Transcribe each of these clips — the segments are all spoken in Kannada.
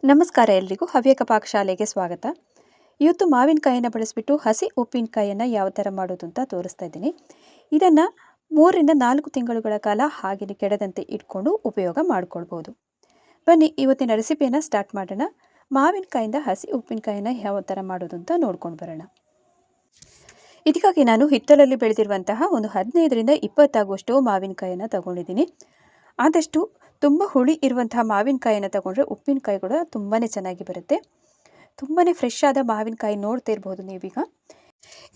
ನಮಸ್ಕಾರ ಎಲ್ರಿಗೂ ಹವ್ಯಕ ಪಾಕಶಾಲೆಗೆ ಸ್ವಾಗತ. ಇವತ್ತು ಮಾವಿನಕಾಯಿಯನ್ನು ಬಳಸಿಬಿಟ್ಟು ಹಸಿ ಉಪ್ಪಿನಕಾಯಿಯನ್ನು ಯಾವ ಥರ ಮಾಡೋದು ಅಂತ ತೋರಿಸ್ತಾ ಇದ್ದೀನಿ. ಇದನ್ನು 3ರಿಂದ 4 ತಿಂಗಳುಗಳ ಕಾಲ ಹಾಗೆಯೇ ಕೆಡದಂತೆ ಇಟ್ಕೊಂಡು ಉಪಯೋಗ ಮಾಡ್ಕೊಳ್ಬೋದು. ಬನ್ನಿ ಇವತ್ತಿನ ರೆಸಿಪಿಯನ್ನು ಸ್ಟಾರ್ಟ್ ಮಾಡೋಣ. ಮಾವಿನಕಾಯಿಂದ ಹಸಿ ಉಪ್ಪಿನಕಾಯಿಯನ್ನು ಯಾವ ಥರ ಮಾಡೋದು ಅಂತ ನೋಡ್ಕೊಂಡು ಬರೋಣ. ಇದಕ್ಕಾಗಿ ನಾನು ಹಿತ್ತಲಲ್ಲಿ ಬೆಳೆದಿರುವಂತಹ ಒಂದು 15ರಿಂದ 20 ಆಗುವಷ್ಟು ಮಾವಿನಕಾಯಿಯನ್ನು ತಗೊಂಡಿದ್ದೀನಿ. ಆದಷ್ಟು ತುಂಬ ಹುಳಿ ಇರುವಂತಹ ಮಾವಿನಕಾಯಿಯನ್ನು ತಗೊಂಡ್ರೆ ಉಪ್ಪಿನಕಾಯಿ ಕೂಡ ತುಂಬಾ ಚೆನ್ನಾಗಿ ಬರುತ್ತೆ. ತುಂಬಾ ಫ್ರೆಶ್ ಆದ ಮಾವಿನಕಾಯಿ ನೋಡ್ತಾ ಇರ್ಬೋದು ನೀವೀಗ.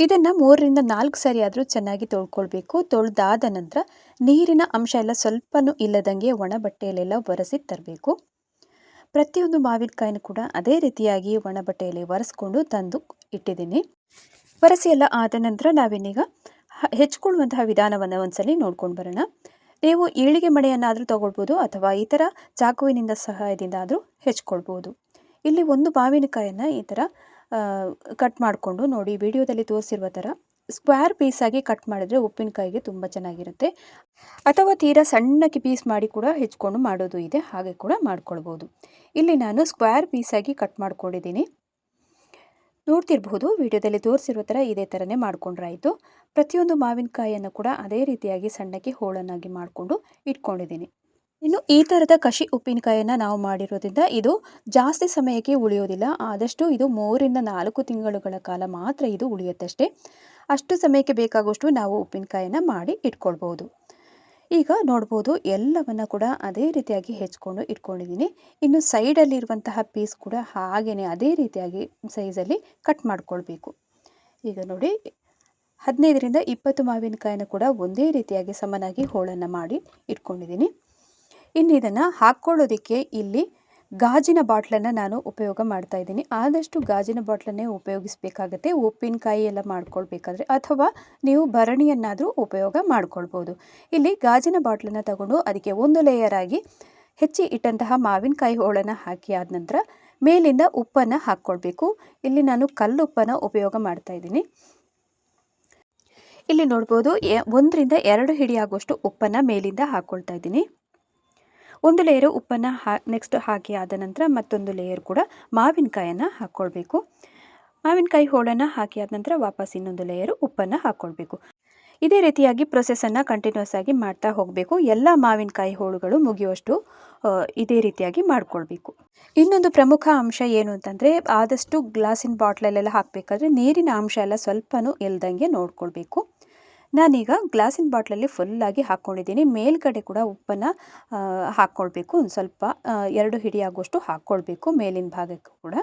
ಇದನ್ನು 3ರಿಂದ 4 ಸಾರಿ ಆದರೂ ಚೆನ್ನಾಗಿ ತೊಳ್ಕೊಳ್ಬೇಕು. ತೊಳೆದಾದ ನಂತರ ನೀರಿನ ಅಂಶ ಎಲ್ಲ ಸ್ವಲ್ಪನೂ ಇಲ್ಲದಂಗೆ ಒಣ ಬಟ್ಟೆಯಲ್ಲೆಲ್ಲ ಒರೆಸಿ ತರಬೇಕು. ಪ್ರತಿಯೊಂದು ಮಾವಿನಕಾಯಿನೂ ಕೂಡ ಅದೇ ರೀತಿಯಾಗಿ ಒಣ ಬಟ್ಟೆಯಲ್ಲಿ ಒರೆಸ್ಕೊಂಡು ತಂದು ಇಟ್ಟಿದ್ದೀನಿ. ಒರೆಸಿ ಎಲ್ಲ ಆದ ನಂತರ ನಾವಿನ್ನೀಗ ಹೆಚ್ಕೊಳ್ಳುವಂತಹ ವಿಧಾನವನ್ನು ಒಂದ್ಸಲಿ ನೋಡ್ಕೊಂಡು ಬರೋಣ. ನೀವು ಈಳಿಗೆ ಮಣೆಯನ್ನಾದರೂ ತಗೊಳ್ಬೋದು ಅಥವಾ ಈ ಥರ ಚಾಕುವಿನಿಂದ ಸಹಾಯದಿಂದ ಆದರೂ ಹೆಚ್ಕೊಳ್ಬೋದು. ಇಲ್ಲಿ ಒಂದು ಮಾವಿನಕಾಯನ್ನು ಈ ಥರ ಕಟ್ ಮಾಡಿಕೊಂಡು ನೋಡಿ, ವಿಡಿಯೋದಲ್ಲಿ ತೋರಿಸಿರುವ ಥರ ಸ್ಕ್ವೇರ್ ಪೀಸಾಗಿ ಕಟ್ ಮಾಡಿದ್ರೆ ಉಪ್ಪಿನಕಾಯಿಗೆ ತುಂಬ ಚೆನ್ನಾಗಿರುತ್ತೆ. ಅಥವಾ ತೀರಾ ಸಣ್ಣಕ್ಕೆ ಪೀಸ್ ಮಾಡಿ ಕೂಡ ಹೆಚ್ಕೊಂಡು ಮಾಡೋದು ಇದೆ, ಹಾಗೆ ಕೂಡ ಮಾಡ್ಕೊಳ್ಬೋದು. ಇಲ್ಲಿ ನಾನು ಸ್ಕ್ವೇರ್ ಪೀಸಾಗಿ ಕಟ್ ಮಾಡ್ಕೊಂಡಿದ್ದೀನಿ. ನೋಡ್ತಿರ್ಬೋದು ವಿಡಿಯೋದಲ್ಲಿ ತೋರಿಸಿರೋ ಥರ ಇದೇ ಥರನೇ ಮಾಡ್ಕೊಂಡ್ರಾಯಿತು. ಪ್ರತಿಯೊಂದು ಮಾವಿನಕಾಯಿಯನ್ನು ಕೂಡ ಅದೇ ರೀತಿಯಾಗಿ ಸಣ್ಣಕ್ಕೆ ಹೋಳನ್ನಾಗಿ ಮಾಡಿಕೊಂಡು ಇಟ್ಕೊಂಡಿದ್ದೀನಿ. ಇನ್ನು ಈ ಥರದ ಕಷಿ ಉಪ್ಪಿನಕಾಯಿಯನ್ನು ನಾವು ಮಾಡಿರೋದ್ರಿಂದ ಇದು ಜಾಸ್ತಿ ಸಮಯಕ್ಕೆ ಉಳಿಯೋದಿಲ್ಲ. ಆದಷ್ಟು ಇದು 3ರಿಂದ 4 ತಿಂಗಳುಗಳ ಕಾಲ ಮಾತ್ರ ಇದು ಉಳಿಯುತ್ತಷ್ಟೇ. ಅಷ್ಟು ಸಮಯಕ್ಕೆ ಬೇಕಾಗುವಷ್ಟು ನಾವು ಉಪ್ಪಿನಕಾಯಿಯನ್ನು ಮಾಡಿ ಇಟ್ಕೊಳ್ಬೋದು. ಈಗ ನೋಡ್ಬೋದು ಎಲ್ಲವನ್ನು ಕೂಡ ಅದೇ ರೀತಿಯಾಗಿ ಹೆಚ್ಕೊಂಡು ಇಟ್ಕೊಂಡಿದ್ದೀನಿ. ಇನ್ನು ಸೈಡಲ್ಲಿರುವಂತಹ ಪೀಸ್ ಕೂಡ ಹಾಗೆಯೇ ಅದೇ ರೀತಿಯಾಗಿ ಸೈಜಲ್ಲಿ ಕಟ್ ಮಾಡ್ಕೊಳ್ಬೇಕು. ಈಗ ನೋಡಿ 15ರಿಂದ 20 ಮಾವಿನಕಾಯಿನ ಕೂಡ ಒಂದೇ ರೀತಿಯಾಗಿ ಸಮನಾಗಿ ಹೋಳನ್ನು ಮಾಡಿ ಇಟ್ಕೊಂಡಿದ್ದೀನಿ. ಇನ್ನು ಇದನ್ನು ಹಾಕ್ಕೊಳ್ಳೋದಕ್ಕೆ ಇಲ್ಲಿ ಗಾಜಿನ ಬಾಟ್ಲನ್ನು ನಾನು ಉಪಯೋಗ ಮಾಡ್ತಾ ಇದ್ದೀನಿ. ಆದಷ್ಟು ಗಾಜಿನ ಬಾಟ್ಲನ್ನೇ ಉಪಯೋಗಿಸಬೇಕಾಗತ್ತೆ ಉಪ್ಪಿನಕಾಯಿ ಎಲ್ಲ ಮಾಡ್ಕೊಳ್ಬೇಕಾದ್ರೆ, ಅಥವಾ ನೀವು ಭರಣಿಯನ್ನಾದರೂ ಉಪಯೋಗ ಮಾಡ್ಕೊಳ್ಬೋದು. ಇಲ್ಲಿ ಗಾಜಿನ ಬಾಟ್ಲನ್ನು ತಗೊಂಡು ಅದಕ್ಕೆ ಒಂದು ಲೇಯರ್ ಆಗಿ ಹೆಚ್ಚಿ ಇಟ್ಟಂತಹ ಮಾವಿನಕಾಯಿ ಹೋಳನ್ನು ಹಾಕಿ ಆದ ನಂತರ ಮೇಲಿಂದ ಉಪ್ಪನ್ನು ಹಾಕ್ಕೊಳ್ಬೇಕು. ಇಲ್ಲಿ ನಾನು ಕಲ್ಲುಪ್ಪನ್ನು ಉಪಯೋಗ ಮಾಡ್ತಾ ಇದ್ದೀನಿ. ಇಲ್ಲಿ ನೋಡ್ಬೋದು 1ರಿಂದ 2 ಹಿಡಿ ಆಗುವಷ್ಟು ಉಪ್ಪನ್ನು ಮೇಲಿಂದ ಹಾಕ್ಕೊಳ್ತಾ ಇದ್ದೀನಿ. ಒಂದು ಲೇಯರು ಉಪ್ಪನ್ನು ನೆಕ್ಸ್ಟ್ ಹಾಕಿ ಆದ ನಂತರ ಮತ್ತೊಂದು ಲೇಯರ್ ಕೂಡ ಮಾವಿನಕಾಯನ್ನು ಹಾಕ್ಕೊಳ್ಬೇಕು. ಮಾವಿನಕಾಯಿ ಹೋಳನ್ನು ಹಾಕಿ ಆದ ನಂತರ ವಾಪಸ್ ಇನ್ನೊಂದು ಲೇಯರು ಉಪ್ಪನ್ನು ಹಾಕ್ಕೊಳ್ಬೇಕು. ಇದೇ ರೀತಿಯಾಗಿ ಪ್ರೊಸೆಸನ್ನು ಕಂಟಿನ್ಯೂಸ್ ಆಗಿ ಮಾಡ್ತಾ ಹೋಗಬೇಕು. ಎಲ್ಲ ಮಾವಿನಕಾಯಿ ಹೋಳುಗಳು ಮುಗಿಯುವಷ್ಟು ಇದೇ ರೀತಿಯಾಗಿ ಮಾಡ್ಕೊಳ್ಬೇಕು. ಇನ್ನೊಂದು ಪ್ರಮುಖ ಅಂಶ ಏನು ಅಂತಂದರೆ, ಆದಷ್ಟು ಗ್ಲಾಸಿನ ಬಾಟ್ಲಲ್ಲೆಲ್ಲ ಹಾಕಬೇಕಾದ್ರೆ ನೀರಿನ ಅಂಶ ಎಲ್ಲ ಸ್ವಲ್ಪನೂ ಇಲ್ದಂಗೆ ನೋಡ್ಕೊಳ್ಬೇಕು. ನಾನೀಗ ಗ್ಲಾಸಿನ ಬಾಟ್ಲಲ್ಲಿ ಫುಲ್ಲಾಗಿ ಹಾಕ್ಕೊಂಡಿದ್ದೀನಿ. ಮೇಲ್ಗಡೆ ಕೂಡ ಉಪ್ಪನ್ನು ಹಾಕ್ಕೊಳ್ಬೇಕು. ಒಂದು ಸ್ವಲ್ಪ 2 ಹಿಡಿ ಆಗುವಷ್ಟು ಹಾಕ್ಕೊಳ್ಬೇಕು ಮೇಲಿನ ಭಾಗಕ್ಕೂ ಕೂಡ.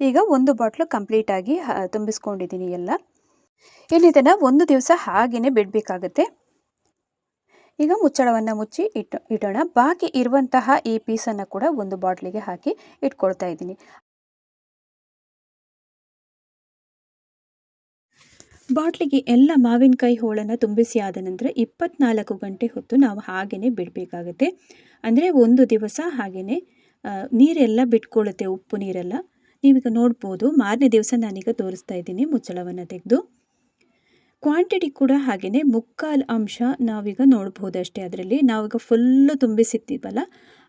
ಈಗ ಒಂದು ಬಾಟ್ಲು ಕಂಪ್ಲೀಟಾಗಿ ತುಂಬಿಸ್ಕೊಂಡಿದ್ದೀನಿ ಎಲ್ಲ. ಇನ್ನು ಇದನ್ನು ಒಂದು ದಿವಸ ಹಾಗೆಯೇ ಬಿಡಬೇಕಾಗತ್ತೆ. ಈಗ ಮುಚ್ಚಳವನ್ನು ಮುಚ್ಚಿ ಇಡೋಣ. ಬಾಕಿ ಇರುವಂತಹ ಈ ಪೀಸನ್ನು ಕೂಡ ಒಂದು ಬಾಟ್ಲಿಗೆ ಹಾಕಿ ಇಟ್ಕೊಳ್ತಾ ಇದ್ದೀನಿ. ಬಾಟ್ಲಿಗೆ ಎಲ್ಲ ಮಾವಿನಕಾಯಿ ಹೋಳನ್ನು ತುಂಬಿಸಿ ಆದ ನಂತರ 24 ಗಂಟೆ ಹೊತ್ತು ನಾವು ಹಾಗೆಯೇ ಬಿಡಬೇಕಾಗತ್ತೆ. ಅಂದರೆ ಒಂದು ದಿವಸ ಹಾಗೆಯೇ ನೀರೆಲ್ಲ ಬಿಟ್ಕೊಳ್ಳುತ್ತೆ, ಉಪ್ಪು ನೀರೆಲ್ಲ. ನೀವೀಗ ನೋಡ್ಬೋದು, ಮಾರನೇ ದಿವಸ ನಾನೀಗ ತೋರಿಸ್ತಾ ಇದ್ದೀನಿ ಮುಚ್ಚಳವನ್ನು ತೆಗೆದು. ಕ್ವಾಂಟಿಟಿ ಕೂಡ ಹಾಗೆಯೇ 3/4 ಅಂಶ ನಾವೀಗ ನೋಡ್ಬೋದು ಅಷ್ಟೇ. ಅದರಲ್ಲಿ ನಾವೀಗ ಫುಲ್ಲು ತುಂಬಿಸಿರ್ತೀವಲ್ಲ,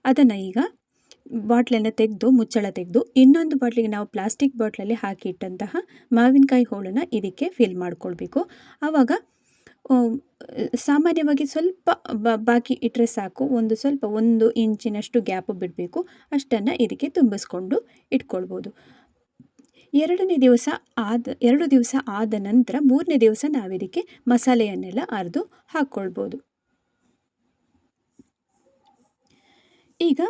ಅದನ್ನು ಈಗ ಬಾಟ್ಲನ್ನು ತೆಗೆದು ಮುಚ್ಚಳ ತೆಗೆದು ಇನ್ನೊಂದು ಬಾಟ್ಲಿಗೆ ನಾವು ಪ್ಲಾಸ್ಟಿಕ್ ಬಾಟ್ಲಲ್ಲಿ ಹಾಕಿ ಇಟ್ಟಂತಹ ಮಾವಿನಕಾಯಿ ಹೋಳನ್ನು ಇದಕ್ಕೆ ಫಿಲ್ ಮಾಡ್ಕೊಳ್ಬೇಕು. ಆವಾಗ ಸಾಮಾನ್ಯವಾಗಿ ಸ್ವಲ್ಪ ಬಾಕಿ ಇಟ್ಟರೆ ಸಾಕು. ಸ್ವಲ್ಪ 1 ಇಂಚಿನಷ್ಟು ಗ್ಯಾಪು ಬಿಡಬೇಕು. ಅಷ್ಟನ್ನು ಇದಕ್ಕೆ ತುಂಬಿಸ್ಕೊಂಡು ಇಟ್ಕೊಳ್ಬೋದು. 2 ದಿವಸ ಆದ ನಂತರ 3ನೇ ದಿವಸ ನಾವಿದಕ್ಕೆ ಮಸಾಲೆಯನ್ನೆಲ್ಲ ಅರೆದು ಹಾಕ್ಕೊಳ್ಬೋದು. ಈಗ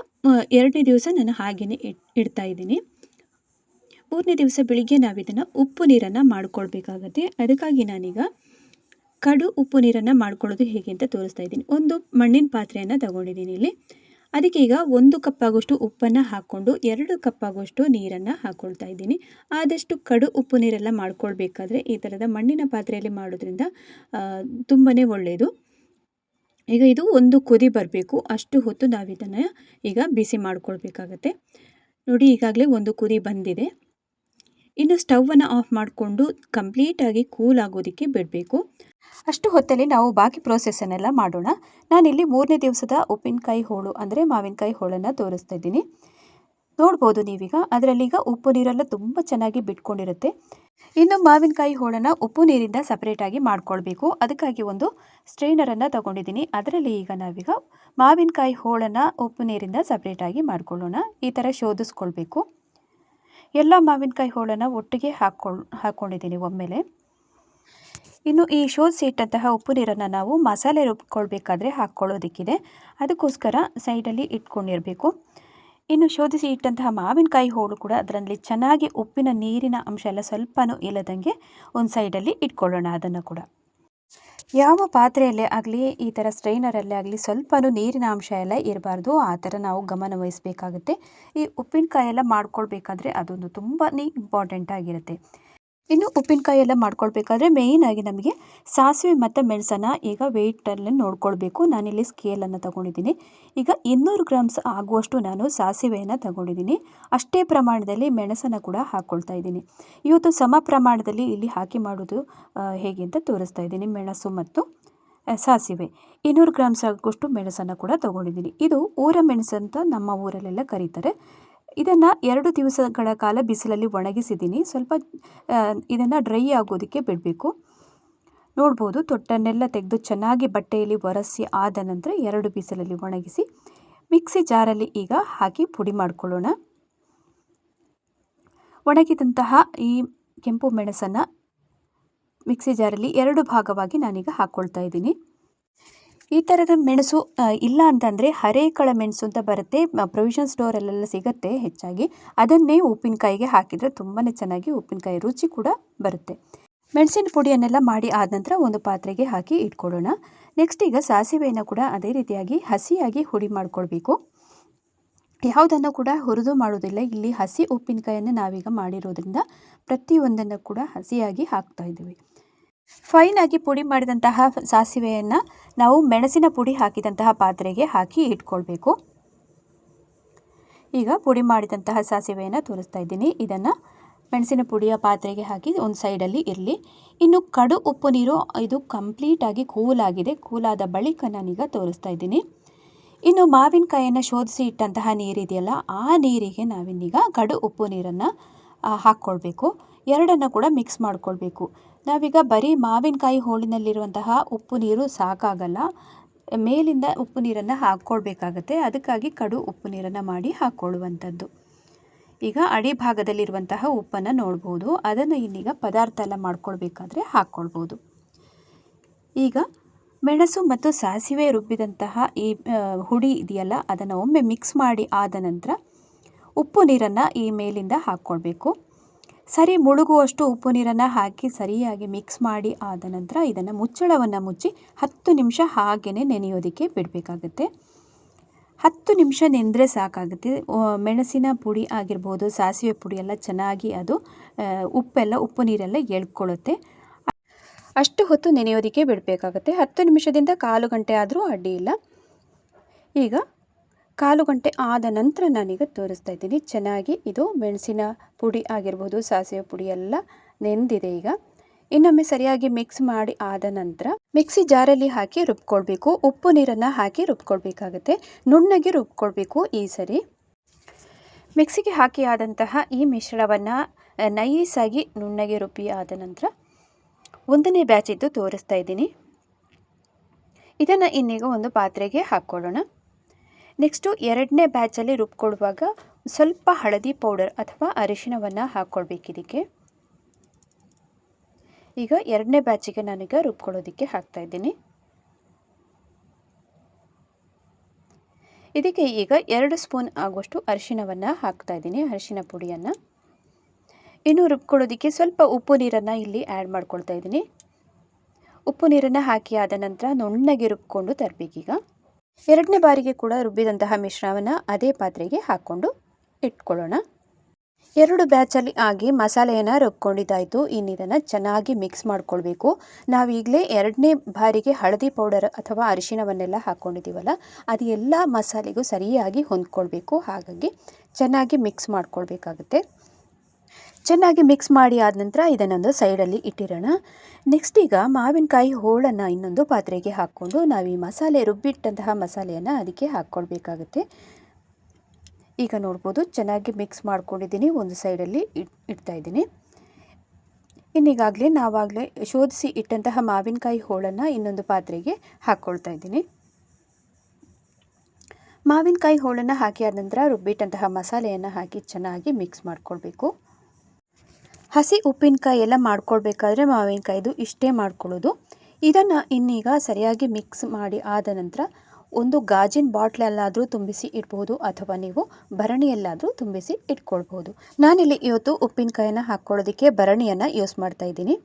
2ನೇ ದಿವಸ ನಾನು ಹಾಗೆಯೇ ಇಡ್ತಾ ಇದ್ದೀನಿ. 3ನೇ ದಿವಸ ಬೆಳಿಗ್ಗೆ ನಾವಿದನ್ನು ಉಪ್ಪು ನೀರನ್ನು ಮಾಡ್ಕೊಳ್ಬೇಕಾಗತ್ತೆ. ಅದಕ್ಕಾಗಿ ನಾನೀಗ ಕಡು ಉಪ್ಪು ನೀರನ್ನು ಮಾಡ್ಕೊಳ್ಳೋದು ಹೇಗೆ ಅಂತ ತೋರಿಸ್ತಾ ಇದ್ದೀನಿ. ಒಂದು ಮಣ್ಣಿನ ಪಾತ್ರೆಯನ್ನು ತಗೊಂಡಿದ್ದೀನಿ ಇಲ್ಲಿ. ಅದಕ್ಕೆ ಈಗ 1 ಕಪ್ ಆಗುವಷ್ಟು ಉಪ್ಪನ್ನು ಹಾಕ್ಕೊಂಡು 2 ಕಪ್ ಆಗುವಷ್ಟು ನೀರನ್ನು ಹಾಕ್ಕೊಳ್ತಾ ಇದ್ದೀನಿ. ಆದಷ್ಟು ಕಡು ಉಪ್ಪು ನೀರೆಲ್ಲ ಮಾಡ್ಕೊಳ್ಬೇಕಾದ್ರೆ ಈ ಥರದ ಮಣ್ಣಿನ ಪಾತ್ರೆಯಲ್ಲಿ ಮಾಡೋದ್ರಿಂದ ತುಂಬಾ ಒಳ್ಳೆಯದು. ಈಗ ಇದು ಒಂದು ಕುದಿ ಬರಬೇಕು. ಅಷ್ಟು ಹೊತ್ತು ನಾವಿದನ್ನು ಈಗ ಬಿಸಿ ಮಾಡ್ಕೊಳ್ಬೇಕಾಗತ್ತೆ. ನೋಡಿ, ಈಗಾಗಲೇ ಒಂದು ಕುದಿ ಬಂದಿದೆ. ಇನ್ನು ಸ್ಟವನ್ನು ಆಫ್ ಮಾಡಿಕೊಂಡು ಕಂಪ್ಲೀಟಾಗಿ ಕೂಲ್ ಆಗೋದಕ್ಕೆ ಬಿಡಬೇಕು. ಅಷ್ಟು ಹೊತ್ತಲ್ಲಿ ನಾವು ಬಾಕಿ ಪ್ರೋಸೆಸ್ಸನ್ನೆಲ್ಲ ಮಾಡೋಣ. ನಾನಿಲ್ಲಿ 3ನೇ ದಿವಸದ ಉಪ್ಪಿನಕಾಯಿ ಹೋಳು ಅಂದರೆ ಮಾವಿನಕಾಯಿ ಹೋಳನ್ನು ತೋರಿಸ್ತಾ ಇದ್ದೀನಿ. ನೋಡ್ಬೋದು ನೀವೀಗ ಅದರಲ್ಲೀಗ ಉಪ್ಪು ನೀರೆಲ್ಲ ತುಂಬ ಚೆನ್ನಾಗಿ ಬಿಟ್ಕೊಂಡಿರುತ್ತೆ. ಇನ್ನು ಮಾವಿನಕಾಯಿ ಹೋಳನ್ನು ಉಪ್ಪು ನೀರಿಂದ ಸಪ್ರೇಟಾಗಿ ಮಾಡ್ಕೊಳ್ಬೇಕು. ಅದಕ್ಕಾಗಿ ಒಂದು ಸ್ಟ್ರೈನರನ್ನು ತಗೊಂಡಿದ್ದೀನಿ. ಅದರಲ್ಲಿ ಈಗ ನಾವೀಗ ಮಾವಿನಕಾಯಿ ಹೋಳನ್ನು ಉಪ್ಪು ನೀರಿಂದ ಸಪ್ರೇಟಾಗಿ ಮಾಡ್ಕೊಳ್ಳೋಣ. ಈ ಥರ ಶೋಧಿಸ್ಕೊಳ್ಬೇಕು. ಎಲ್ಲ ಮಾವಿನಕಾಯಿ ಹೋಳನ್ನು ಒಟ್ಟಿಗೆ ಹಾಕ್ಕೊಂಡಿದ್ದೀನಿ ಒಮ್ಮೆಲೆ. ಇನ್ನು ಈ ಶೋಧಿಸಿ ಇಟ್ಟಂತಹ ಉಪ್ಪು ನೀರನ್ನು ನಾವು ಮಸಾಲೆ ರುಬ್ಕೊಳ್ಬೇಕಾದ್ರೆ ಹಾಕ್ಕೊಳ್ಳೋದಕ್ಕಿದೆ. ಅದಕ್ಕೋಸ್ಕರ ಸೈಡಲ್ಲಿ ಇಟ್ಕೊಂಡಿರಬೇಕು. ಇನ್ನು ಶೋಧಿಸಿ ಇಟ್ಟಂತಹ ಮಾವಿನಕಾಯಿ ಹೋಳು ಕೂಡ ಅದರಲ್ಲಿ ಚೆನ್ನಾಗಿ ಉಪ್ಪಿನ ನೀರಿನ ಅಂಶ ಎಲ್ಲ ಸ್ವಲ್ಪನೂ ಇಲ್ಲದಂಗೆ ಒಂದು ಸೈಡಲ್ಲಿ ಇಟ್ಕೊಳ್ಳೋಣ. ಅದನ್ನು ಕೂಡ ಯಾವ ಪಾತ್ರೆಯಲ್ಲೇ ಆಗಲಿ ಈ ಥರ ಸ್ಟ್ರೈನರಲ್ಲೇ ಆಗಲಿ ಸ್ವಲ್ಪನೂ ನೀರಿನ ಅಂಶ ಎಲ್ಲ ಇರಬಾರ್ದು. ಆ ಥರ ನಾವು ಗಮನ ವಹಿಸಬೇಕಾಗುತ್ತೆ. ಈ ಉಪ್ಪಿನಕಾಯಿ ಎಲ್ಲ ಮಾಡ್ಕೊಳ್ಬೇಕಾದ್ರೆ ಅದೊಂದು ತುಂಬಾ ಇಂಪಾರ್ಟೆಂಟ್ ಆಗಿರುತ್ತೆ. ಇನ್ನು ಉಪ್ಪಿನಕಾಯಿ ಎಲ್ಲ ಮಾಡ್ಕೊಳ್ಬೇಕಾದ್ರೆ ಮೇಯ್ನಾಗಿ ನಮಗೆ ಸಾಸಿವೆ ಮತ್ತು ಮೆಣಸನ್ನು ಈಗ ವೆಯ್ಟಲ್ಲಿ ನೋಡ್ಕೊಳ್ಬೇಕು. ನಾನಿಲ್ಲಿ ಸ್ಕೇಲನ್ನು ತಗೊಂಡಿದ್ದೀನಿ. ಈಗ 200 ಗ್ರಾಮ್ಸ್ ಆಗುವಷ್ಟು ನಾನು ಸಾಸಿವೆಯನ್ನು ತಗೊಂಡಿದ್ದೀನಿ. ಅಷ್ಟೇ ಪ್ರಮಾಣದಲ್ಲಿ ಮೆಣಸನ್ನು ಕೂಡ ಹಾಕ್ಕೊಳ್ತಾ ಇದ್ದೀನಿ. ಇವತ್ತು ಸಮ ಪ್ರಮಾಣದಲ್ಲಿ ಇಲ್ಲಿ ಹಾಕಿ ಮಾಡೋದು ಹೇಗೆ ಅಂತ ತೋರಿಸ್ತಾ ಇದ್ದೀನಿ. ಮೆಣಸು ಮತ್ತು ಸಾಸಿವೆ 200 ಗ್ರಾಮ್ಸ್ ಆಗುವಷ್ಟು ಮೆಣಸನ್ನು ಕೂಡ ತಗೊಂಡಿದ್ದೀನಿ. ಇದು ಊರ ಮೆಣಸು ಅಂತ ನಮ್ಮ ಊರಲ್ಲೆಲ್ಲ ಕರೀತಾರೆ. ಇದನ್ನು 2 ದಿವಸಗಳ ಕಾಲ ಬಿಸಿಲಲ್ಲಿ ಒಣಗಿಸಿದ್ದೀನಿ. ಸ್ವಲ್ಪ ಇದನ್ನು ಡ್ರೈ ಆಗೋದಕ್ಕೆ ಬಿಡಬೇಕು. ನೋಡ್ಬೋದು ತೊಟ್ಟನ್ನೆಲ್ಲ ತೆಗೆದು ಚೆನ್ನಾಗಿ ಬಟ್ಟೆಯಲ್ಲಿ ಒರೆಸಿ ಆದ ನಂತರ 2 ಬಿಸಿಲಲ್ಲಿ ಒಣಗಿಸಿ ಮಿಕ್ಸಿ ಜಾರಲ್ಲಿ ಈಗ ಹಾಕಿ ಪುಡಿ ಮಾಡ್ಕೊಳ್ಳೋಣ. ಒಣಗಿದಂತಹ ಈ ಕೆಂಪು ಮೆಣಸನ್ನು ಮಿಕ್ಸಿ ಜಾರಲ್ಲಿ 2 ಭಾಗವಾಗಿ ನಾನೀಗ ಹಾಕ್ಕೊಳ್ತಾ ಇದ್ದೀನಿ. ಈ ಥರದ ಮೆಣಸು ಇಲ್ಲ ಅಂತಂದರೆ ಹರೇಕಳ ಮೆಣಸು ಅಂತ ಬರುತ್ತೆ, ಪ್ರೊವಿಷನ್ ಸ್ಟೋರಲ್ಲೆಲ್ಲ ಸಿಗುತ್ತೆ ಹೆಚ್ಚಾಗಿ. ಅದನ್ನೇ ಉಪ್ಪಿನಕಾಯಿಗೆ ಹಾಕಿದರೆ ತುಂಬಾ ಚೆನ್ನಾಗಿ ಉಪ್ಪಿನಕಾಯಿ ರುಚಿ ಕೂಡ ಬರುತ್ತೆ. ಮೆಣಸಿನ ಪುಡಿಯನ್ನೆಲ್ಲ ಮಾಡಿ ಆದ ನಂತರ ಒಂದು ಪಾತ್ರೆಗೆ ಹಾಕಿ ಇಟ್ಕೊಳ್ಳೋಣ. ನೆಕ್ಸ್ಟ್ ಈಗ ಸಾಸಿವೆಯನ್ನು ಕೂಡ ಅದೇ ರೀತಿಯಾಗಿ ಹಸಿಯಾಗಿ ಹುಡಿ ಮಾಡ್ಕೊಳ್ಬೇಕು. ಯಾವುದನ್ನು ಕೂಡ ಹುರಿದು ಮಾಡೋದಿಲ್ಲ. ಇಲ್ಲಿ ಹಸಿ ಉಪ್ಪಿನಕಾಯಿಯನ್ನು ನಾವೀಗ ಮಾಡಿರೋದ್ರಿಂದ ಪ್ರತಿಯೊಂದನ್ನು ಕೂಡ ಹಸಿಯಾಗಿ ಹಾಕ್ತಾ ಇದ್ದೀವಿ. ಫೈನಾಗಿ ಪುಡಿ ಮಾಡಿದಂತಹ ಸಾಸಿವೆಯನ್ನು ನಾವು ಮೆಣಸಿನ ಪುಡಿ ಹಾಕಿದಂತಹ ಪಾತ್ರೆಗೆ ಹಾಕಿ ಇಟ್ಕೊಳ್ಬೇಕು. ಈಗ ಪುಡಿ ಮಾಡಿದಂತಹ ಸಾಸಿವೆಯನ್ನು ತೋರಿಸ್ತಾ ಇದ್ದೀನಿ. ಇದನ್ನು ಮೆಣಸಿನ ಪುಡಿಯ ಪಾತ್ರೆಗೆ ಹಾಕಿ ಒಂದು ಸೈಡಲ್ಲಿ ಇರಲಿ. ಇನ್ನು ಕಡು ಉಪ್ಪು ನೀರು ಇದು ಕಂಪ್ಲೀಟಾಗಿ ಕೂಲಾಗಿದೆ. ಕೂಲಾದ ಬಳಿಕ ನಾನೀಗ ತೋರಿಸ್ತಾ ಇದ್ದೀನಿ. ಇನ್ನು ಮಾವಿನಕಾಯಿಯನ್ನು ಶೋಧಿಸಿ ಇಟ್ಟಂತಹ ನೀರಿದೆಯಲ್ಲ, ಆ ನೀರಿಗೆ ನಾವಿನ್ನೀಗ ಕಡು ಉಪ್ಪು ನೀರನ್ನು ಹಾಕ್ಕೊಳ್ಬೇಕು. ಎರಡನ್ನು ಕೂಡ ಮಿಕ್ಸ್ ಮಾಡ್ಕೊಳ್ಬೇಕು. ನಾವೀಗ ಬರೀ ಮಾವಿನಕಾಯಿ ಹೋಳಿನಲ್ಲಿರುವಂತಹ ಉಪ್ಪು ನೀರು ಸಾಕಾಗಲ್ಲ, ಮೇಲಿಂದ ಉಪ್ಪು ನೀರನ್ನು ಹಾಕ್ಕೊಳ್ಬೇಕಾಗತ್ತೆ. ಅದಕ್ಕಾಗಿ ಕಡು ಉಪ್ಪು ನೀರನ್ನು ಮಾಡಿ ಹಾಕ್ಕೊಳ್ಳುವಂಥದ್ದು. ಈಗ ಅಡಿ ಭಾಗದಲ್ಲಿರುವಂತಹ ಉಪ್ಪನ್ನು ನೋಡ್ಬೋದು. ಅದನ್ನು ಇನ್ನೀಗ ಪದಾರ್ಥ ಎಲ್ಲ ಮಾಡ್ಕೊಳ್ಬೇಕಾದ್ರೆ ಹಾಕ್ಕೊಳ್ಬೋದು. ಈಗ ಮೆಣಸು ಮತ್ತು ಸಾಸಿವೆ ರುಬ್ಬಿದಂತಹ ಈ ಹುಡಿ ಇದೆಯಲ್ಲ, ಅದನ್ನು ಒಮ್ಮೆ ಮಿಕ್ಸ್ ಮಾಡಿ ಆದ ನಂತರ ಉಪ್ಪು ನೀರನ್ನು ಈ ಮೇಲಿಂದ ಹಾಕ್ಕೊಳ್ಬೇಕು. ಸರಿ ಮುಳುಗುವಷ್ಟು ಉಪ್ಪು ನೀರನ್ನು ಹಾಕಿ ಸರಿಯಾಗಿ ಮಿಕ್ಸ್ ಮಾಡಿ ಆದ ನಂತರ ಇದನ್ನು ಮುಚ್ಚಳವನ್ನು ಮುಚ್ಚಿ 10 ನಿಮಿಷ ಹಾಗೆಯೇ ನೆನೆಯೋದಕ್ಕೆ ಬಿಡಬೇಕಾಗುತ್ತೆ. 10 ನಿಮಿಷ ನೆಂದರೆ ಸಾಕಾಗುತ್ತೆ. ಮೆಣಸಿನ ಪುಡಿ ಆಗಿರ್ಬೋದು, ಸಾಸಿವೆ ಪುಡಿ ಎಲ್ಲ ಚೆನ್ನಾಗಿ ಅದು ಉಪ್ಪು ನೀರೆಲ್ಲ ಎಳ್ಕೊಳ್ಳುತ್ತೆ. ಅಷ್ಟು ಹೊತ್ತು ನೆನೆಯೋದಕ್ಕೆ ಬಿಡಬೇಕಾಗುತ್ತೆ. 10 ನಿಮಿಷದಿಂದ 1/4 ಗಂಟೆ ಆದರೂ ಅಡ್ಡಿ ಇಲ್ಲ. ಈಗ 1/4 ಗಂಟೆ ಆದ ನಂತರ ನಾನೀಗ ತೋರಿಸ್ತಾ ಇದ್ದೀನಿ. ಚೆನ್ನಾಗಿ ಇದು ಮೆಣಸಿನ ಪುಡಿ ಆಗಿರ್ಬೋದು, ಸಾಸಿವೆ ಪುಡಿ ಎಲ್ಲ ನೆಂದಿದೆ. ಈಗ ಇನ್ನೊಮ್ಮೆ ಸರಿಯಾಗಿ ಮಿಕ್ಸ್ ಮಾಡಿ ಆದ ನಂತರ ಮಿಕ್ಸಿ ಜಾರಲ್ಲಿ ಹಾಕಿ ರುಬ್ಕೊಳ್ಬೇಕು. ಉಪ್ಪು ನೀರನ್ನು ಹಾಕಿ ರುಬ್ಕೊಳ್ಬೇಕಾಗತ್ತೆ. ನುಣ್ಣಗೆ ರುಬ್ಕೊಳ್ಬೇಕು. ಈ ಸರಿ ಮಿಕ್ಸಿಗೆ ಹಾಕಿ ಆದಂತಹ ಈ ಮಿಶ್ರಣವನ್ನು ನೈಸಾಗಿ ನುಣ್ಣಗೆ ರುಬ್ಬಿ ಆದ ನಂತರ 1ನೇ ಬ್ಯಾಚ್ ಇದ್ದು ತೋರಿಸ್ತಾ ಇದ್ದೀನಿ. ಇದನ್ನು ಇನ್ನೀಗ ಒಂದು ಪಾತ್ರೆಗೆ ಹಾಕ್ಕೊಳ್ಳೋಣ. ನೆಕ್ಸ್ಟು 2ನೇ ಬ್ಯಾಚಲ್ಲಿ ರುಬ್ಕೊಳ್ಳುವಾಗ ಸ್ವಲ್ಪ ಹಳದಿ ಪೌಡರ್ ಅಥವಾ ಅರಿಶಿಣವನ್ನು ಹಾಕ್ಕೊಳ್ಬೇಕು ಇದಕ್ಕೆ. ಈಗ 2ನೇ ಬ್ಯಾಚಿಗೆ ನಾನೀಗ ರುಬ್ಕೊಳ್ಳೋದಕ್ಕೆ ಹಾಕ್ತಾಯಿದ್ದೀನಿ. ಇದಕ್ಕೆ ಈಗ 2 ಸ್ಪೂನ್ ಆಗುವಷ್ಟು ಅರಿಶಿಣವನ್ನು ಹಾಕ್ತಾಯಿದ್ದೀನಿ, ಅರಿಶಿಣ ಪುಡಿಯನ್ನು. ಇನ್ನು ರುಬ್ಕೊಳ್ಳೋದಕ್ಕೆ ಸ್ವಲ್ಪ ಉಪ್ಪು ನೀರನ್ನು ಇಲ್ಲಿ ಆ್ಯಡ್ ಮಾಡ್ಕೊಳ್ತಾ ಇದ್ದೀನಿ. ಉಪ್ಪು ನೀರನ್ನು ಹಾಕಿ ಆದ ನಂತರ ನುಣ್ಣಗೆ ರುಬ್ಕೊಂಡು ತರಬೇಕೀಗ. 2ನೇ ಬಾರಿಗೆ ಕೂಡ ರುಬ್ಬಿದಂತಹ ಮಿಶ್ರಣವನ್ನು ಅದೇ ಪಾತ್ರೆಗೆ ಹಾಕ್ಕೊಂಡು ಇಟ್ಕೊಳ್ಳೋಣ. 2 ಬ್ಯಾಚಲ್ಲಿ ಆಗಿ ಮಸಾಲೆಯನ್ನು ರುಬ್ಕೊಂಡಿದ್ದಾಯಿತು. ಇನ್ನು ಇದನ್ನು ಚೆನ್ನಾಗಿ ಮಿಕ್ಸ್ ಮಾಡ್ಕೊಳ್ಬೇಕು. ನಾವೀಗಲೇ 2ನೇ ಬಾರಿಗೆ ಹಳದಿ ಪೌಡರ್ ಅಥವಾ ಅರಿಶಿಣವನ್ನೆಲ್ಲ ಹಾಕ್ಕೊಂಡಿದ್ದೀವಲ್ಲ, ಅದು ಎಲ್ಲ ಮಸಾಲೆಗೂ ಸರಿಯಾಗಿ ಹೊಂದ್ಕೊಳ್ಬೇಕು. ಹಾಗಾಗಿ ಚೆನ್ನಾಗಿ ಮಿಕ್ಸ್ ಮಾಡ್ಕೊಳ್ಬೇಕಾಗುತ್ತೆ. ಚೆನ್ನಾಗಿ ಮಿಕ್ಸ್ ಮಾಡಿ ಆದ ನಂತರ ಇದನ್ನೊಂದು ಸೈಡಲ್ಲಿ ಇಟ್ಟಿರೋಣ. ನೆಕ್ಸ್ಟ್ ಈಗ ಮಾವಿನಕಾಯಿ ಹೋಳನ್ನು ಇನ್ನೊಂದು ಪಾತ್ರೆಗೆ ಹಾಕ್ಕೊಂಡು ನಾವು ಈ ಮಸಾಲೆ ರುಬ್ಬಿಟ್ಟಂತಹ ಮಸಾಲೆಯನ್ನು ಅದಕ್ಕೆ ಹಾಕ್ಕೊಳ್ಬೇಕಾಗುತ್ತೆ. ಈಗ ನೋಡ್ಬೋದು ಚೆನ್ನಾಗಿ ಮಿಕ್ಸ್ ಮಾಡ್ಕೊಂಡಿದ್ದೀನಿ. ಒಂದು ಸೈಡಲ್ಲಿ ಇಡ್ತಾ ಇದ್ದೀನಿ. ಇನ್ನೀಗಾಗಲೇ ನಾವಾಗಲೇ ಶೋಧಿಸಿ ಇಟ್ಟಂತಹ ಮಾವಿನಕಾಯಿ ಹೋಳನ್ನು ಇನ್ನೊಂದು ಪಾತ್ರೆಗೆ ಹಾಕ್ಕೊಳ್ತಾ ಇದ್ದೀನಿ. ಮಾವಿನಕಾಯಿ ಹೋಳನ್ನು ಹಾಕಿ ಆದ ನಂತರ ರುಬ್ಬಿಟ್ಟಂತಹ ಮಸಾಲೆಯನ್ನು ಹಾಕಿ ಚೆನ್ನಾಗಿ ಮಿಕ್ಸ್ ಮಾಡ್ಕೊಳ್ಬೇಕು. ಹಸಿ ಉಪ್ಪಿನಕಾಯಿ ಎಲ್ಲ ಮಾಡ್ಕೊಳ್ಬೇಕಾದ್ರೆ ಮಾವಿನಕಾಯಿದು ಇಷ್ಟೇ ಮಾಡ್ಕೊಳ್ಳೋದು. ಇದನ್ನು ಇನ್ನೀಗ ಸರಿಯಾಗಿ ಮಿಕ್ಸ್ ಮಾಡಿ ಆದ ನಂತರ ಒಂದು ಗಾಜಿನ ಬಾಟ್ಲಲ್ಲಾದರೂ ತುಂಬಿಸಿ ಇಡ್ಬೋದು, ಅಥವಾ ನೀವು ಭರಣಿಯಲ್ಲಾದರೂ ತುಂಬಿಸಿ ಇಟ್ಕೊಳ್ಬೋದು. ನಾನಿಲ್ಲಿ ಇವತ್ತು ಉಪ್ಪಿನಕಾಯನ್ನು ಹಾಕ್ಕೊಳ್ಳೋದಕ್ಕೆ ಭರಣಿಯನ್ನು ಯೂಸ್ ಮಾಡ್ತಾ ಇದ್ದೀನಿ.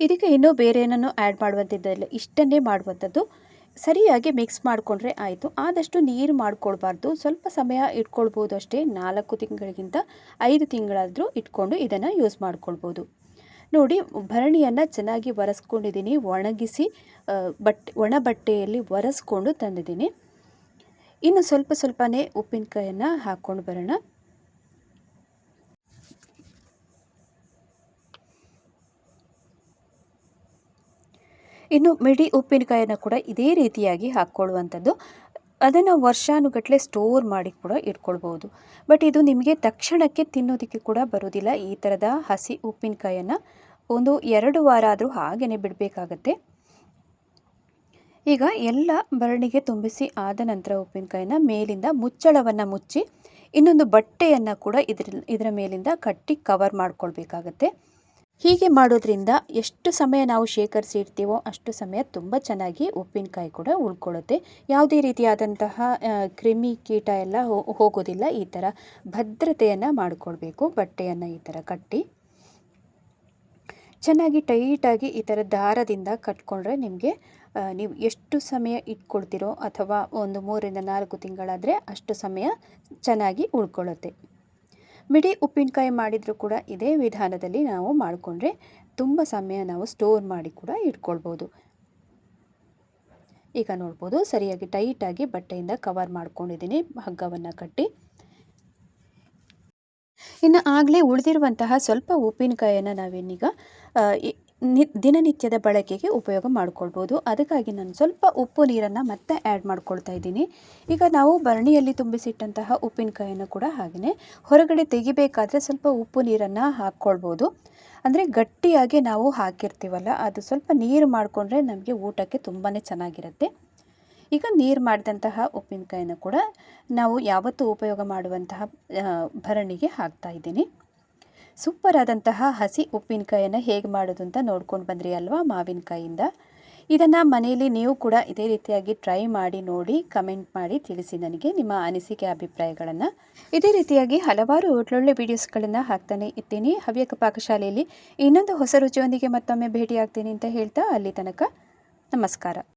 ಇದಕ್ಕೆ ಇನ್ನೂ ಬೇರೆ ಏನನ್ನು ಆ್ಯಡ್ ಮಾಡುವಂಥದ್ದಿಲ್ಲ, ಇಷ್ಟನ್ನೇ ಮಾಡುವಂಥದ್ದು. ಸರಿಯಾಗಿ ಮಿಕ್ಸ್ ಮಾಡಿಕೊಂಡ್ರೆ ಆಯಿತು. ಆದಷ್ಟು ನೀರು ಮಾಡ್ಕೊಳ್ಬಾರ್ದು, ಸ್ವಲ್ಪ ಸಮಯ ಇಟ್ಕೊಳ್ಬೋದು ಅಷ್ಟೇ. 4 ತಿಂಗಳಿಗಿಂತ 5 ತಿಂಗಳಾದರೂ ಇಟ್ಕೊಂಡು ಇದನ್ನು ಯೂಸ್ ಮಾಡ್ಕೊಳ್ಬೋದು. ನೋಡಿ, ಭರಣಿಯನ್ನು ಚೆನ್ನಾಗಿ ಒರೆಸ್ಕೊಂಡಿದ್ದೀನಿ. ಒಣಗಿಸಿ ಒಣ ಬಟ್ಟೆಯಲ್ಲಿ ಒರೆಸ್ಕೊಂಡು ತಂದಿದ್ದೀನಿ. ಇನ್ನು ಸ್ವಲ್ಪ ಸ್ವಲ್ಪನೇ ಉಪ್ಪಿನಕಾಯನ್ನು ಹಾಕ್ಕೊಂಡು ಬರೋಣ. ಇನ್ನು ಮಿಡಿ ಉಪ್ಪಿನಕಾಯನ್ನು ಕೂಡ ಇದೇ ರೀತಿಯಾಗಿ ಹಾಕ್ಕೊಳ್ಳುವಂಥದ್ದು. ಅದನ್ನು ವರ್ಷಾನುಗಟ್ಟಲೆ ಸ್ಟೋರ್ ಮಾಡಿ ಕೂಡ ಇಟ್ಕೊಳ್ಬೋದು. ಬಟ್ ಇದು ನಿಮಗೆ ತಕ್ಷಣಕ್ಕೆ ತಿನ್ನೋದಕ್ಕೆ ಕೂಡ ಬರೋದಿಲ್ಲ. ಈ ಥರದ ಹಸಿ ಉಪ್ಪಿನಕಾಯನ್ನು ಒಂದು 2 ವಾರ ಆದರೂ ಹಾಗೆಯೇ ಬಿಡಬೇಕಾಗತ್ತೆ. ಈಗ ಎಲ್ಲ ಭರಣಿಗೆ ತುಂಬಿಸಿ ಆದ ನಂತರ ಉಪ್ಪಿನಕಾಯಿನ ಮೇಲಿಂದ ಮುಚ್ಚಳವನ್ನು ಮುಚ್ಚಿ ಇನ್ನೊಂದು ಬಟ್ಟೆಯನ್ನು ಕೂಡ ಇದರ ಮೇಲಿಂದ ಕಟ್ಟಿ ಕವರ್ ಮಾಡ್ಕೊಳ್ಬೇಕಾಗತ್ತೆ. ಹೀಗೆ ಮಾಡೋದ್ರಿಂದ ಎಷ್ಟು ಸಮಯ ನಾವು ಶೇಖರಿಸಿ ಇಡ್ತೀವೋ ಅಷ್ಟು ಸಮಯ ತುಂಬ ಚೆನ್ನಾಗಿ ಉಪ್ಪಿನಕಾಯಿ ಕೂಡ ಉಳ್ಕೊಳ್ಳುತ್ತೆ. ಯಾವುದೇ ರೀತಿಯಾದಂತಹ ಕ್ರಿಮಿ ಕೀಟ ಎಲ್ಲ ಹೋಗೋದಿಲ್ಲ. ಈ ಥರ ಭದ್ರತೆಯನ್ನು ಮಾಡಿಕೊಳ್ಬೇಕು. ಬಟ್ಟೆಯನ್ನು ಈ ಥರ ಕಟ್ಟಿ ಚೆನ್ನಾಗಿ ಟೈಟಾಗಿ ಈ ಥರ ದಾರದಿಂದ ಕಟ್ಕೊಂಡ್ರೆ ನಿಮಗೆ ನೀವು ಎಷ್ಟು ಸಮಯ ಇಟ್ಕೊಳ್ತೀರೋ, ಅಥವಾ ಒಂದು 3 ರಿಂದ 4 ತಿಂಗಳಾದರೆ ಅಷ್ಟು ಸಮಯ ಚೆನ್ನಾಗಿ ಉಳ್ಕೊಳ್ಳುತ್ತೆ. ಮಿಡಿ ಉಪ್ಪಿನಕಾಯಿ ಮಾಡಿದರೂ ಕೂಡ ಇದೇ ವಿಧಾನದಲ್ಲಿ ನಾವು ಮಾಡಿಕೊಂಡ್ರೆ ತುಂಬ ಸಮಯ ನಾವು ಸ್ಟೋರ್ ಮಾಡಿ ಕೂಡ ಇಟ್ಕೊಳ್ಬೋದು. ಈಗ ನೋಡ್ಬೋದು, ಸರಿಯಾಗಿ ಟೈಟಾಗಿ ಬಟ್ಟೆಯಿಂದ ಕವರ್ ಮಾಡ್ಕೊಂಡಿದ್ದೀನಿ ಹಗ್ಗವನ್ನು ಕಟ್ಟಿ. ಇನ್ನು ಆಗಲೇ ಉಳಿದಿರುವಂತಹ ಸ್ವಲ್ಪ ಉಪ್ಪಿನಕಾಯಿಯನ್ನು ನಾವೇನೀಗ ದಿನನಿತ್ಯದ ಬಳಕೆಗೆ ಉಪಯೋಗ ಮಾಡ್ಕೊಳ್ಬೋದು. ಅದಕ್ಕಾಗಿ ನಾನು ಸ್ವಲ್ಪ ಉಪ್ಪು ನೀರನ್ನು ಮತ್ತೆ ಆ್ಯಡ್ ಮಾಡ್ಕೊಳ್ತಾ ಇದ್ದೀನಿ. ಈಗ ನಾವು ಭರಣಿಯಲ್ಲಿ ತುಂಬಿಸಿಟ್ಟಂತಹ ಉಪ್ಪಿನಕಾಯಿಯನ್ನು ಕೂಡ ಹಾಗೆಯೇ ಹೊರಗಡೆ ತೆಗಿಬೇಕಾದ್ರೆ ಸ್ವಲ್ಪ ಉಪ್ಪು ನೀರನ್ನು ಹಾಕ್ಕೊಳ್ಬೋದು. ಅಂದರೆ ಗಟ್ಟಿಯಾಗಿ ನಾವು ಹಾಕಿರ್ತೀವಲ್ಲ, ಅದು ಸ್ವಲ್ಪ ನೀರು ಮಾಡಿಕೊಂಡ್ರೆ ನಮಗೆ ಊಟಕ್ಕೆ ತುಂಬಾ ಚೆನ್ನಾಗಿರುತ್ತೆ. ಈಗ ನೀರು ಮಾಡಿದಂತಹ ಉಪ್ಪಿನಕಾಯಿನ ಕೂಡ ನಾವು ಯಾವತ್ತೂ ಉಪಯೋಗ ಮಾಡುವಂತಹ ಭರಣಿಗೆ ಹಾಕ್ತಾ ಇದ್ದೀನಿ. ಸೂಪರ್ ಆದಂತಹ ಹಸಿ ಉಪ್ಪಿನಕಾಯಿಯನ್ನು ಹೇಗೆ ಮಾಡೋದು ಅಂತ ನೋಡ್ಕೊಂಡು ಬಂದ್ರಿ ಅಲ್ವಾ ಮಾವಿನಕಾಯಿಯಿಂದ. ಇದನ್ನು ಮನೆಯಲ್ಲಿ ನೀವು ಕೂಡ ಇದೇ ರೀತಿಯಾಗಿ ಟ್ರೈ ಮಾಡಿ ನೋಡಿ, ಕಮೆಂಟ್ ಮಾಡಿ ತಿಳಿಸಿ ನನಗೆ ನಿಮ್ಮ ಅನಿಸಿಕೆ ಅಭಿಪ್ರಾಯಗಳನ್ನು. ಇದೇ ರೀತಿಯಾಗಿ ಹಲವಾರು ಒಳ್ಳೊಳ್ಳೆ ವೀಡಿಯೋಸ್ಗಳನ್ನು ಹಾಕ್ತಾನೆ ಇರ್ತೀನಿ. ಹವ್ಯಕ ಪಾಕಶಾಲೆಯಲ್ಲಿ ಇನ್ನೊಂದು ಹೊಸ ರುಚಿಯೊಂದಿಗೆ ಮತ್ತೊಮ್ಮೆ ಭೇಟಿಯಾಗ್ತೀನಿ ಅಂತ ಹೇಳ್ತಾ ಅಲ್ಲಿ ತನಕ ನಮಸ್ಕಾರ.